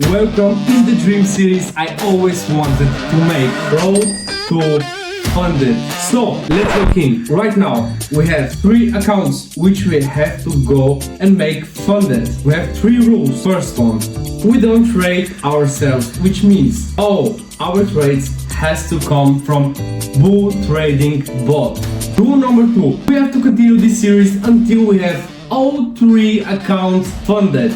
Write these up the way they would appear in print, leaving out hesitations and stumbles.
Welcome in the dream series I always wanted to make, Road to Funded. So let's look in. Right now we have 3 accounts which we have to go and make funded. We have 3 rules. First one, we don't trade ourselves, which means all our trades has to come from bull trading bot. Rule number 2, we have to continue this series until we have all 3 accounts funded,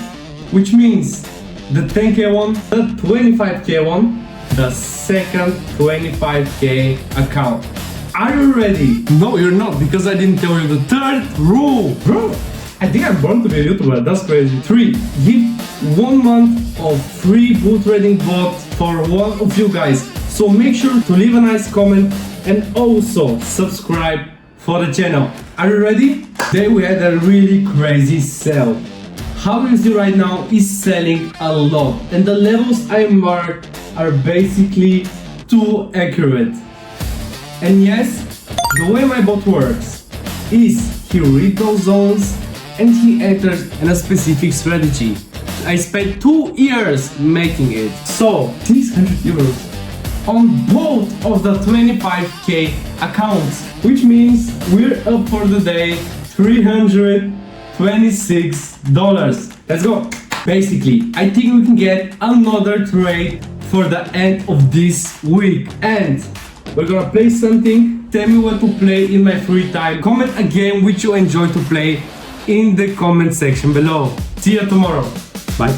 which means the 10k one, the 25k one, the second 25k account. Are you ready? No, you're not, because I didn't tell you the 3rd rule. Bro, I think I'm born to be a YouTuber, that's crazy. 3, give 1 month of free bull trading bot for one of you guys. So make sure to leave a nice comment and also subscribe for the channel. Are you ready? Today we had a really crazy sale. How you see right now is selling a lot, and the levels I marked are basically too accurate. And yes, the way my bot works is he reads those zones and he enters in a specific strategy. I spent 2 years making it. So 600 euros on both of the 25k accounts, which means we're up for the day $326. Let's go. Basically, I think we can get another trade for the end of this week, and we're gonna play something. Tell me what to play in my free time. Comment a game which you enjoy to play in the comment section below. See you tomorrow. Bye.